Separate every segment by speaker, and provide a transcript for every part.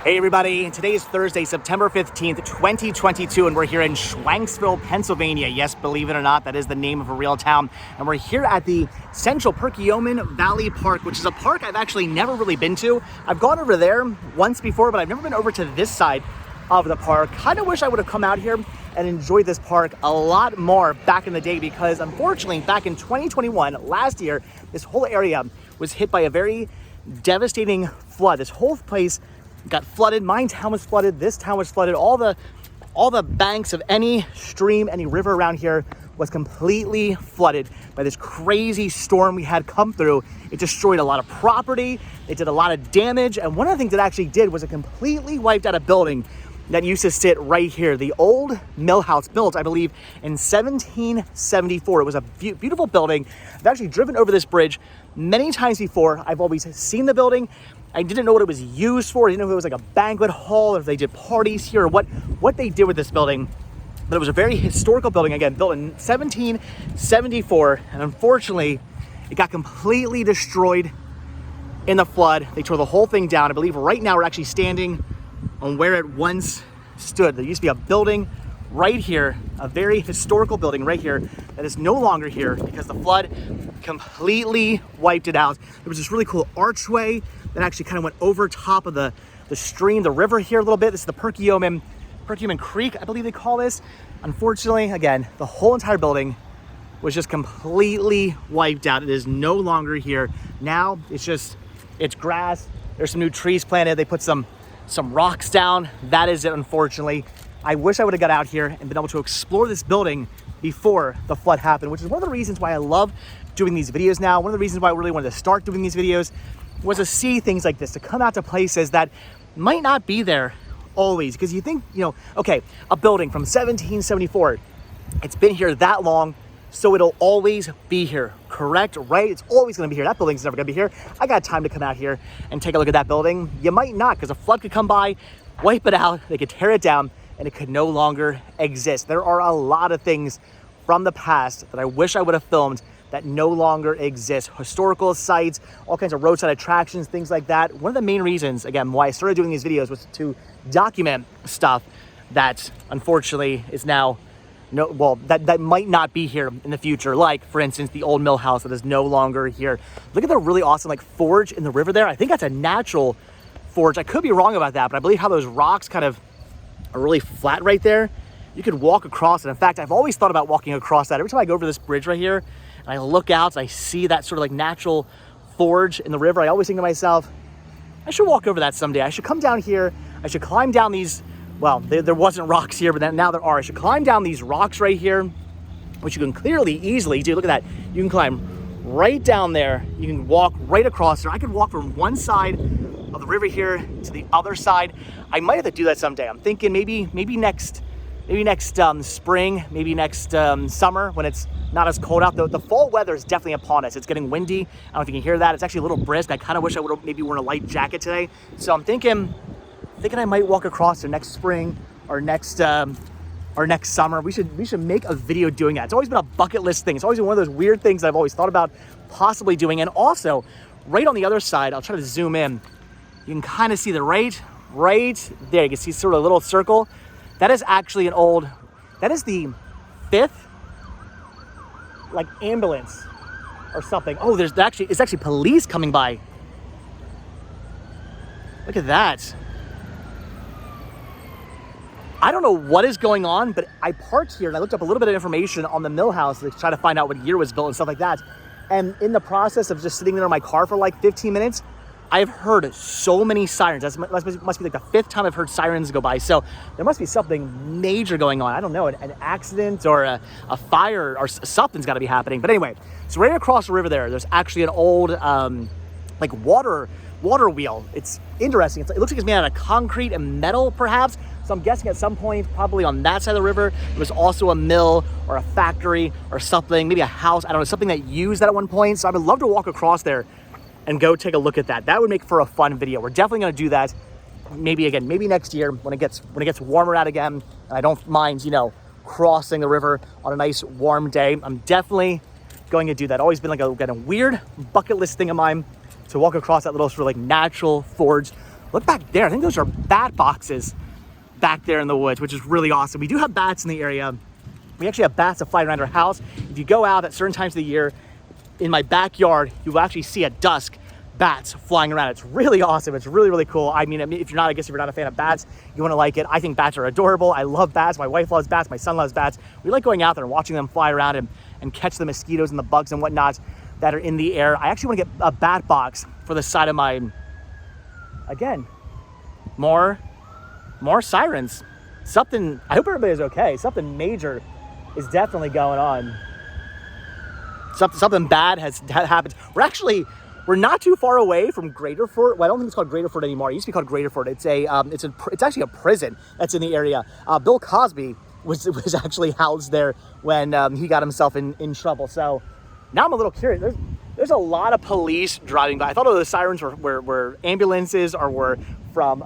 Speaker 1: Hey everybody, today is Thursday, September 15th, 2022, and we're here in Schwenksville, Pennsylvania. Yes, believe it or not, that is the name of a real town. And we're here at the Central Perkiomen Valley Park, which is a park I've actually never really been to. I've gone over there once before, but I've never been over to this side of the park. Kind of wish I would have come out here and enjoyed this park a lot more back in the day, because unfortunately, back in 2021, last year, this whole area was hit by a very devastating flood. This whole place got flooded. My town was flooded. This town was flooded. All the banks of any stream, any river around here was completely flooded by this crazy storm we had come through. It destroyed a lot of property. It did a lot of damage. And one of the things it actually did was it completely wiped out a building that used to sit right here. The old mill house, built, I believe, in 1774. It was a beautiful building. I've actually driven over this bridge many times before. I've always seen the building. I didn't know what it was used for. I didn't know if it was like a banquet hall, or if they did parties here, or what they did with this building. But it was a very historical building, again, built in 1774. And unfortunately, it got completely destroyed in the flood. They tore the whole thing down. I believe right now we're actually standing on where it once stood. There used to be a building right here, a very historical building right here that is no longer here because the flood completely wiped it out. There was this really cool archway that actually kind of went over top of the stream, the river here a little bit. This is the Perkiomen Creek, I believe they call this. Unfortunately, again, the whole entire building was just completely wiped out. It is no longer here. Now it's grass. There's some new trees planted. They put some rocks down. That is it, unfortunately. I wish I would have got out here and been able to explore this building before the flood happened, which is one of the reasons why I love doing these videos now. One of the reasons why I really wanted to start doing these videos was to see things like this, to come out to places that might not be there always. Because you think, okay, a building from 1774, it's been here that long, so it'll always be here, correct? Right? It's always gonna be here. That building's never gonna be here. I got time to come out here and take a look at that building. You might not, because a flood could come by, wipe it out, they could tear it down, and it could no longer exist. There are a lot of things from the past that I wish I would have filmed that no longer exist. Historical sites, all kinds of roadside attractions, things like that. One of the main reasons, again, why I started doing these videos was to document stuff that unfortunately is now, that might not be here in the future. Like, for instance, the old mill house that is no longer here. Look at the really awesome forge in the river there. I think that's a natural forge. I could be wrong about that, but I believe how those rocks kind of are really flat right there. You could walk across it. In fact, I've always thought about walking across that. Every time I go over this bridge right here, and I look out, and I see that sort of natural forge in the river, I always think to myself, I should walk over that someday. I should come down here. I should climb down these, there wasn't rocks here, but now there are. I should climb down these rocks right here, which you can clearly, easily do. Look at that. You can climb right down there. You can walk right across there. I could walk from one side of the river here to the other side. I might have to do that someday. I'm thinking maybe next spring, maybe next summer, when it's not as cold out. The fall weather is definitely upon us. It's getting windy. I don't know if you can hear that. It's actually a little brisk. I kind of wish I would have maybe worn a light jacket today. So I'm thinking I might walk across there next spring or next summer. We should make a video doing that. It's always been a bucket list thing. It's always been one of those weird things that I've always thought about possibly doing. And also, right on the other side, I'll try to zoom in. You can kind of see the right there. You can see sort of a little circle. That is actually that is the 5th ambulance or something. Oh, it's actually police coming by. Look at that. I don't know what is going on, but I parked here and I looked up a little bit of information on the mill house to try to find out what year it was built and stuff like that. And in the process of just sitting there in my car for 15 minutes, I've heard so many sirens. That must be the 5th time I've heard sirens go by. So there must be something major going on. I don't know, an accident or a fire or something's got to be happening. But anyway, so right across the river there's actually an old water wheel. It's interesting. It looks like it's made out of concrete and metal, perhaps. So I'm guessing at some point, probably on that side of the river, there was also a mill or a factory or something, maybe a house. I don't know, something that used that at one point. So I would love to walk across there and go take a look at that. That would make for a fun video. We're definitely going to do that. Maybe next year when it gets warmer out again, and I don't mind, crossing the river on a nice warm day. I'm definitely going to do that. Always been a weird bucket list thing of mine to walk across that little sort of natural forge Look back there. I think those are bat boxes back there in the woods, which is really awesome. We do have bats in the area. We actually have bats that fly around our house. If you go out at certain times of the year, in my backyard, you will actually see at dusk bats flying around. It's really awesome. It's really, really cool. I mean, if you're not, I guess if you're not a fan of bats, you want to like it. I think bats are adorable. I love bats. My wife loves bats. My son loves bats. We like going out there and watching them fly around and catch the mosquitoes and the bugs and whatnot that are in the air. I actually want to get a bat box for the side of my, again, more sirens. Something, I hope everybody's okay. Something major is definitely going on. Something bad has happened. We're not too far away from Greater Fort. Well, I don't think it's called Greater Fort anymore. It used to be called Greater Fort. It's actually a prison that's in the area. Bill Cosby was actually housed there when he got himself in trouble. So now I'm a little curious. There's a lot of police driving by. I thought the sirens were ambulances or were from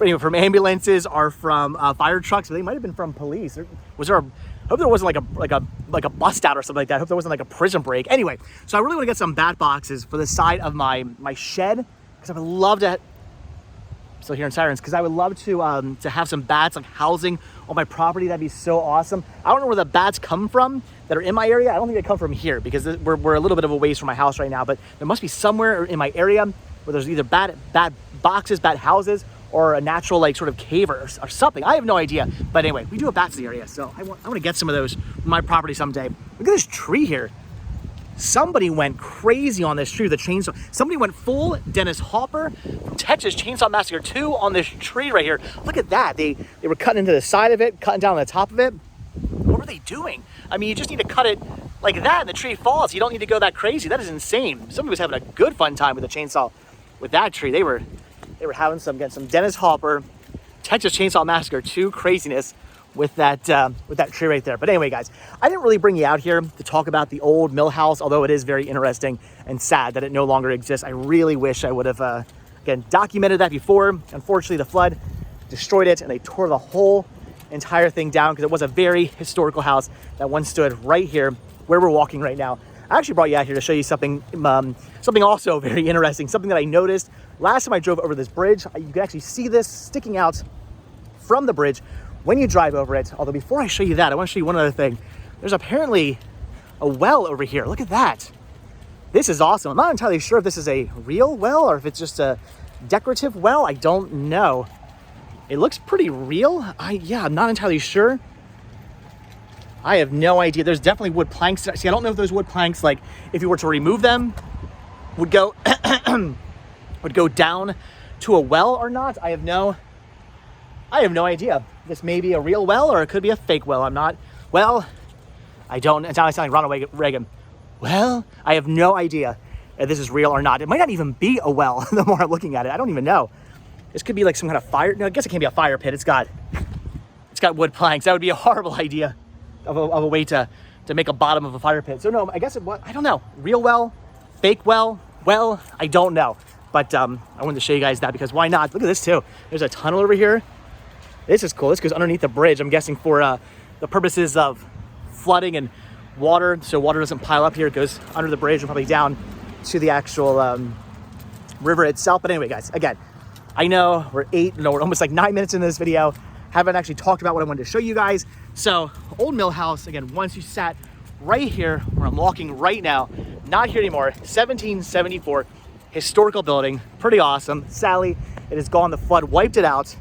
Speaker 1: ambulances or from fire trucks, but they might have been from police. I hope there wasn't like a bust out or something like that. I hope there wasn't like a prison break. Anyway, so I really want to get some bat boxes for the side of my shed, because I would love to. Still hearing sirens, because I would love to have some bats like housing on my property. That'd be so awesome. I don't know where the bats come from that are in my area. I don't think they come from here, because we're a little bit of a ways from my house right now. But there must be somewhere in my area where there's either bat boxes, bat houses, or a natural like sort of cave or something. I have no idea. But anyway, we do have bats in the area, so I want to get some of those on my property someday. Look at this tree here. Somebody went crazy on this tree with a chainsaw. Somebody went full Dennis Hopper from Texas Chainsaw Massacre 2 on this tree right here. Look at that. They were cutting into the side of it, cutting down on the top of it. What were they doing? I mean, you just need to cut it like that and the tree falls. You don't need to go that crazy. That is insane. Somebody was having a good fun time with a chainsaw with that tree. They were having getting some Dennis Hopper, Texas Chainsaw Massacre 2 craziness with that tree right there. But anyway, guys, I didn't really bring you out here to talk about the old mill house, although it is very interesting and sad that it no longer exists. I really wish I would have, again, documented that before. Unfortunately, the flood destroyed it and they tore the whole entire thing down, because it was a very historical house that once stood right here where we're walking right now. I actually brought you out here to show you something also very interesting, something that I noticed last time I drove over this bridge. You can actually see this sticking out from the bridge when you drive over it. Although before I show you that, I want to show you one other thing. There's apparently a well over here. Look at that. This is awesome. I'm not entirely sure if this is a real well or if it's just a decorative well. I don't know. It looks pretty real. I'm not entirely sure. I have no idea. There's definitely wood planks. See, I don't know if those wood planks, like if you were to remove them, would go down to a well or not. I have no idea. This may be a real well or it could be a fake well. I don't. It's not like Ronald Reagan. Well, I have no idea if this is real or not. It might not even be a well the more I'm looking at it. I don't even know. This could be like some kind of fire. No, I guess it can't be a fire pit. It's got wood planks. That would be a horrible idea of a way to make a bottom of a fire pit. So no, I guess I don't know. Real well, fake well, I don't know. But I wanted to show you guys that, because why not? Look at this too. There's a tunnel over here. This is cool. This goes underneath the bridge, I'm guessing for the purposes of flooding and water, so water doesn't pile up here. It goes under the bridge and probably down to the actual river itself. But anyway, guys, again, I know we're almost like 9 minutes into this video. Haven't actually talked about what I wanted to show you guys. So old mill house, again, once you sat right here where I'm walking right now, not here anymore, 1774 historical building, pretty awesome. Sadly, it is gone. The flood wiped it out.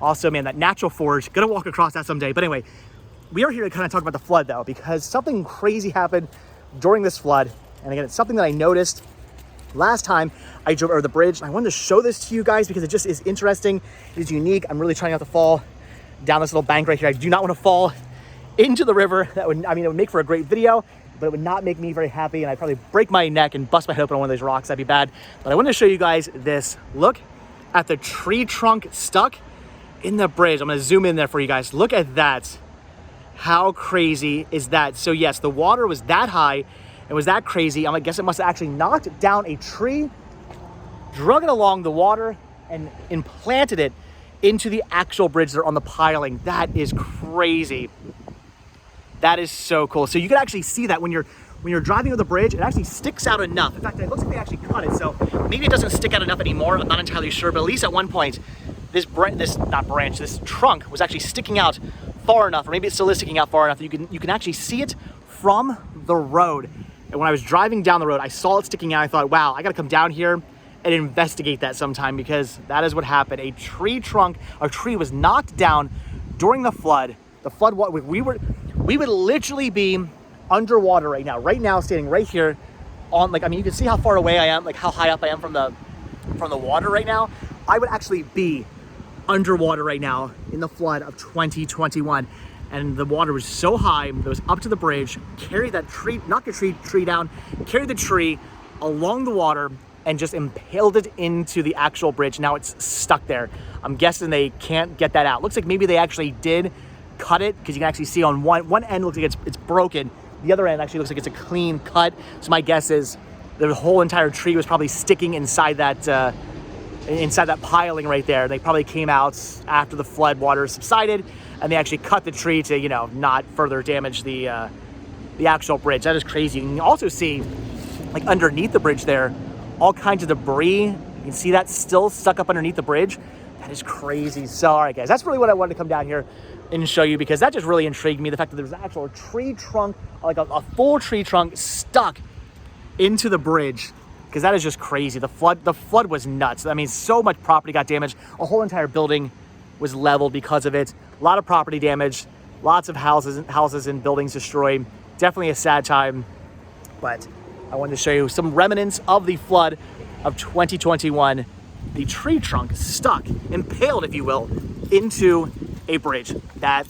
Speaker 1: Also, man, that natural forge, gonna walk across that someday. But anyway, we are here to kind of talk about the flood though, because something crazy happened during this flood. And again, it's something that I noticed last time I drove over the bridge. And I wanted to show this to you guys because it just is interesting. It is unique. I'm really trying not to fall down this little bank right here. I do not want to fall into the river. It would make for a great video, but it would not make me very happy. And I'd probably break my neck and bust my head open on one of those rocks. That'd be bad. But I wanted to show you guys this. Look at the tree trunk stuck in the bridge. I'm gonna zoom in there for you guys. Look at that. How crazy is that? So yes, the water was that high. It was that crazy. I guess it must have actually knocked down a tree, drug it along the water, and implanted it into the actual bridge there on the piling. That is crazy. That is so cool. So you can actually see that when you're when you're driving over the bridge, it actually sticks out enough. In fact, it looks like they actually cut it, so maybe it doesn't stick out enough anymore. I'm not entirely sure, but at least at one point, this trunk was actually sticking out far enough, or maybe it still is sticking out far enough that you can actually see it from the road. And when I was driving down the road, I saw it sticking out. I thought, wow, I gotta come down here and investigate that sometime, because that is what happened. A tree was knocked down during the flood. The flood, we would literally be underwater right now. Right now, standing right here on, like, I mean, you can see how far away I am, like how high up I am from the water right now. I would actually be underwater right now in the flood of 2021. And the water was so high, it was up to the bridge, carried that tree, knocked the tree down, carried the tree along the water, and just impaled it into the actual bridge. Now it's stuck there. I'm guessing they can't get that out. Looks like maybe they actually did cut it, because you can actually see on one end looks like it's broken. The other end actually looks like it's a clean cut. So my guess is the whole entire tree was probably sticking inside that piling right there. They probably came out after the flood water subsided, and they actually cut the tree to, you know, not further damage the actual bridge. That is crazy. You can also see, like, underneath the bridge there, all kinds of debris. You can see that still stuck up underneath the bridge. That is crazy. So, all right, guys, that's really what I wanted to come down here and show you, because that just really intrigued me. The fact that there's an actual tree trunk, like a full tree trunk stuck into the bridge, because that is just crazy. The flood was nuts. I mean, so much property got damaged. A whole entire building was leveled because of it. A lot of property damage, lots of houses and buildings destroyed. Definitely a sad time, but I wanted to show you some remnants of the flood of 2021. The tree trunk stuck, impaled, if you will, into a bridge. That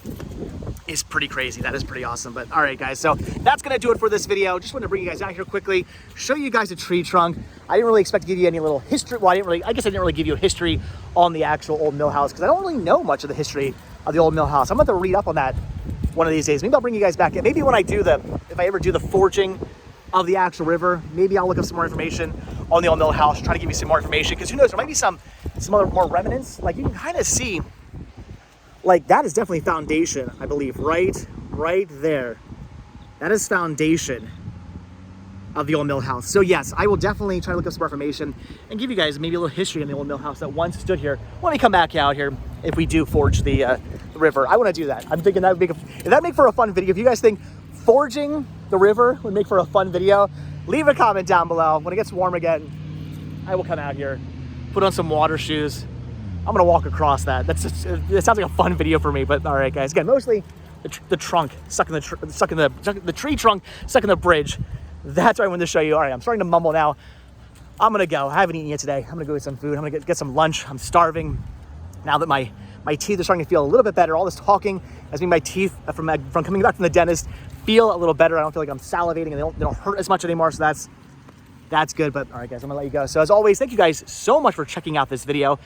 Speaker 1: is pretty crazy. That is pretty awesome. But all right, guys, so that's gonna do it for this video. Just wanted to bring you guys out here quickly, show you guys a tree trunk. I didn't really expect to give you any little history. Well, I guess I didn't really give you a history on the actual old mill house, because I don't really know much of the history of the old mill house. I'm going to read up on that one of these days. Maybe I'll bring you guys back in. Maybe when if I ever do the forging of the actual river, maybe I'll look up some more information on the old mill house, try to give you some more information, because who knows, there might be some other more remnants. Like, you can kind of see, like, that is definitely foundation, I believe, right there. That is foundation of the old mill house. So yes, I will definitely try to look up some more information and give you guys maybe a little history on the old mill house that once stood here when we come back out here, if we do forge the river. I want to do that. I'm thinking that would make for a fun video. If you guys think forging the river would make for a fun video, leave a comment down below. When it gets warm again, I will come out here, put on some water shoes. I'm gonna walk across that. It sounds like a fun video for me. But all right, guys. Again, mostly the trunk stuck in the tree trunk stuck in the bridge. That's what I wanted to show you. All right, I'm starting to mumble now. I'm gonna go. I haven't eaten yet today. I'm gonna go get some food. I'm gonna get some lunch. I'm starving. Now that my teeth are starting to feel a little bit better, all this talking has made my teeth from coming back from the dentist feel a little better. I don't feel like I'm salivating, and they don't hurt as much anymore. So that's good. But all right, guys, I'm gonna let you go. So as always, thank you guys so much for checking out this video.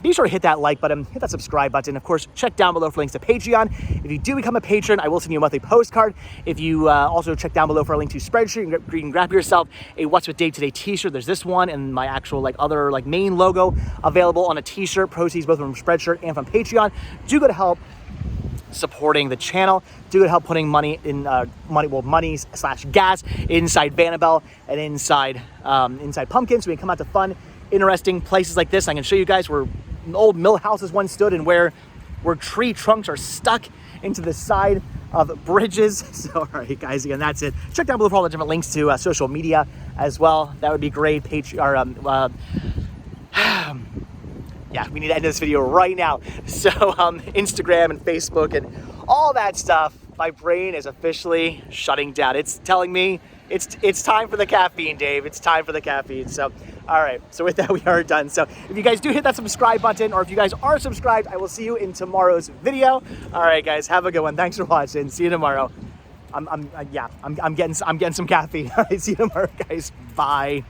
Speaker 1: Be sure to hit that like button, hit that subscribe button. Of course, check down below for links to Patreon. If you do become a patron, I will send you a monthly postcard. If you also check down below for a link to Spreadshirt, you can grab yourself a What's With Dave Today t-shirt. There's this one and my actual other main logo available on a t-shirt. Proceeds both from Spreadshirt and from Patreon. Do go to help supporting the channel. Do go to help putting money in money/gas inside Vanabelle and inside Pumpkin, so we can come out to fun, interesting places like this. I can show you guys where old mill houses once stood and where tree trunks are stuck into the side of bridges. So all right, guys, again, that's it. Check down below for all the different links to social media as well. That would be great. Yeah, we need to end this video right now. So Instagram and Facebook and all that stuff, my brain is officially shutting down. It's telling me it's time for the caffeine, Dave. It's time for the caffeine. So all right, so with that, we are done. So if you guys do hit that subscribe button, or if you guys are subscribed, I will see you in tomorrow's video. All right, guys, have a good one. Thanks for watching. See you tomorrow. I'm getting some caffeine. All right, see you tomorrow, guys. Bye.